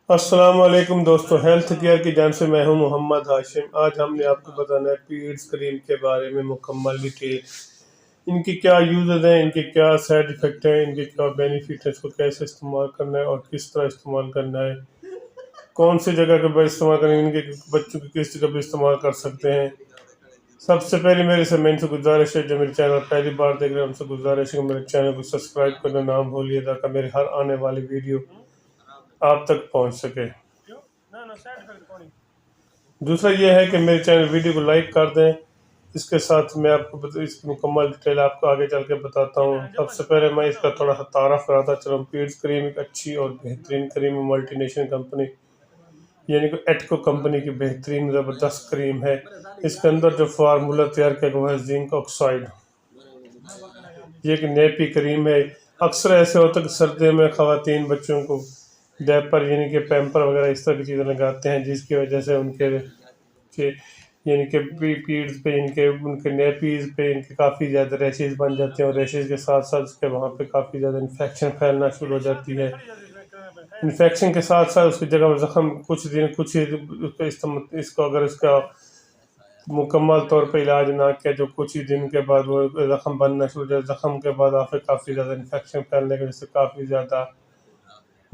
السلام علیکم دوستو، ہیلتھ کیئر کی جانب سے میں ہوں محمد ہاشم۔ آج ہم نے آپ کو بتانا ہے پیڈز کریم کے بارے میں مکمل ڈیٹیل۔ ان کی کیا یوزز ہیں، ان کے کیا سائیڈ ایفیکٹ ہیں، ان کے کیا بینیفٹ ہیں، اس کو کیسے استعمال کرنا ہے اور کس طرح استعمال کرنا ہے، کون سی جگہ کے بعد استعمال کرنا ہے، ان کے بچوں کی کس جگہ پہ استعمال کر سکتے ہیں۔ سب سے پہلے میں سے گزارش ہے، جو میرے چینل پہلی بار دیکھ رہے ہیں ان سے گزارش ہے کہ میرے چینل کو سبسکرائب کرنا نہ بھولیے تاکہ میرے ہر آنے والی ویڈیو آپ تک پہنچ سکے۔ دوسرا یہ ہے کہ میرے چینل ویڈیو کو لائک کر دیں۔ اس کے ساتھ میں آپ کو اس کی مکمل ڈیٹیل آپ کو آگے چل کے بتاتا ہوں۔ سب سے پہلے میں اس کا تھوڑا سا تعارف کراتا چلوں۔ پیڈز کریم ایک اچھی اور بہترین کریم ملٹی نیشنل کمپنی یعنی کہ ایٹکو کمپنی کی بہترین زبردست کریم ہے۔ اس کے اندر جو فارمولہ تیار کیا گیا وہ ہے زنک آکسائڈ۔ یہ ایک نیپی کریم ہے۔ اکثر ایسے ہوتا ہے کہ سردیوں میں خواتین بچوں کو ڈیپر یعنی کہ پیمپر وغیرہ اس طرح کی چیزیں لگاتے ہیں، جس کی وجہ سے ان کے یعنی کہ پیڈز پہ ان کے نیپیز پہ ان کے کافی زیادہ ریشز بن جاتے ہیں، اور ریشز کے ساتھ ساتھ اس کے وہاں پہ کافی زیادہ انفیکشن پھیلنا شروع ہو جاتی ہے۔ انفیکشن کے ساتھ ساتھ اس کی جگہ پر زخم اس کو اگر اس کا مکمل طور پہ علاج نہ کیا جو کچھ ہی دن کے بعد وہ زخم بننا شروع ہو جائے، زخم کے بعد آپ کافی زیادہ انفیکشن پھیلنے کی وجہ سے کافی زیادہ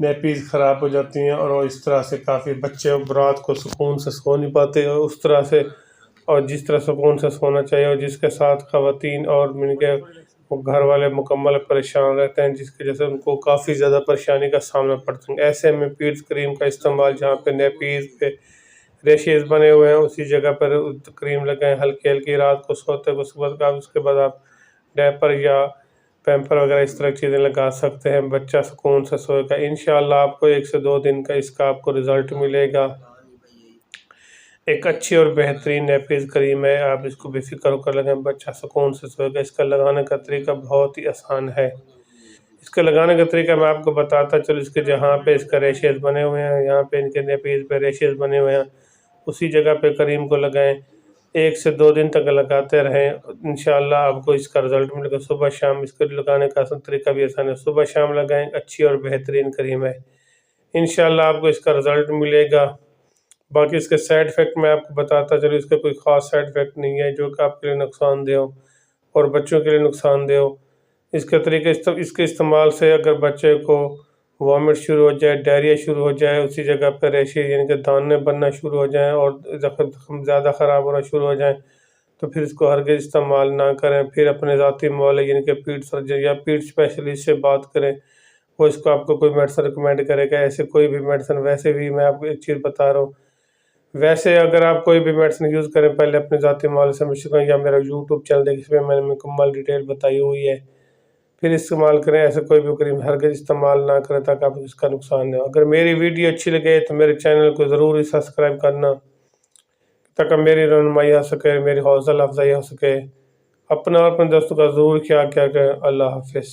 نیپیز خراب ہو جاتی ہیں، اور اس طرح سے کافی بچے رات کو سکون سے سو نہیں پاتے، اور اس طرح سے اور جس طرح سکون سے سونا چاہیے، اور جس کے ساتھ خواتین اور گھر والے مکمل پریشان رہتے ہیں، جس کی وجہ سے ان کو کافی زیادہ پریشانی کا سامنا پڑتا ہے۔ ایسے میں پیڈز کریم کا استعمال جہاں پہ نیپیز پہ ریشز بنے ہوئے ہیں اسی جگہ پر کریم لگائیں ہلکی ہلکی، رات کو سوتے کو صبح اس کے بعد آپ ڈیپر یا پیمپر وغیرہ اس طرح کی چیزیں لگا سکتے ہیں، بچہ سکون سے سوئے گا۔ انشاءاللہ آپ کو 1 سے 2 دن کا اس کا آپ کو رزلٹ ملے گا۔ ایک اچھی اور بہترین نیپیز کریم ہے، آپ اس کو بے فکر ہو کر لگائیں، بچہ سکون سے سوئے گا۔ اس کا لگانے کا طریقہ بہت ہی آسان ہے۔ اس کے لگانے کا طریقہ میں آپ کو بتاتا چلو۔ اس کے جہاں پہ اس کا ریشز بنے ہوئے ہیں، یہاں پہ ان کے نیپیز پہ ریشز بنے ہوئے ہیں، اسی جگہ پہ کریم کو لگائیں، 1 سے 2 دن تک لگاتے رہیں، انشاءاللہ آپ کو اس کا رزلٹ ملے گا۔ صبح شام اس کو لگانے کا طریقہ بھی آسان ہے، صبح شام لگائیں، اچھی اور بہترین کریم ہے، انشاءاللہ آپ کو اس کا رزلٹ ملے گا۔ باقی اس کے سائیڈ ایفیکٹ میں آپ کو بتاتا چلوں، اس کا کوئی خاص سائیڈ ایفیکٹ نہیں ہے جو کہ آپ کے لیے نقصان دہ ہو اور بچوں کے لیے نقصان دہ ہو۔ اس کے طریقے اس کے استعمال سے اگر بچے کو وامٹ شروع ہو جائے، ڈائریا شروع ہو جائے، اسی جگہ پہ ریشز یعنی کہ دانے بننا شروع ہو جائیں اور زخم زیادہ خراب ہونا شروع ہو جائیں، تو پھر اس کو ہرگز استعمال نہ کریں۔ پھر اپنے ذاتی معالج یعنی کہ پیڈ سرجن یا پیڈ اسپیشلسٹ سے بات کریں، وہ اس کو آپ کو کوئی میڈیسن ریکمینڈ کرے گا۔ ایسے کوئی بھی میڈیسن، ویسے بھی میں آپ کو ایک چیز بتا رہا ہوں، ویسے اگر آپ کوئی بھی میڈیسن یوز کریں پہلے اپنے ذاتی معالج سے مشورہ کریں، یا میرا یوٹیوب چینل دیکھیں، اس میں میں نے مکمل ڈیٹیل بتائی ہوئی ہے، پھر استعمال کریں۔ ایسے کوئی بھی کریم ہرگز استعمال نہ کریں تاکہ آپ اس کا نقصان نہ ہو۔ اگر میری ویڈیو اچھی لگے تو میرے چینل کو ضرور ہی سبسکرائب کرنا تاکہ میری رہنمائی ہو سکے، میری حوصلہ افزائی ہو سکے۔ اپنا اور اپنے دوستوں کا ضرور خیال کیا کریں۔ اللہ حافظ۔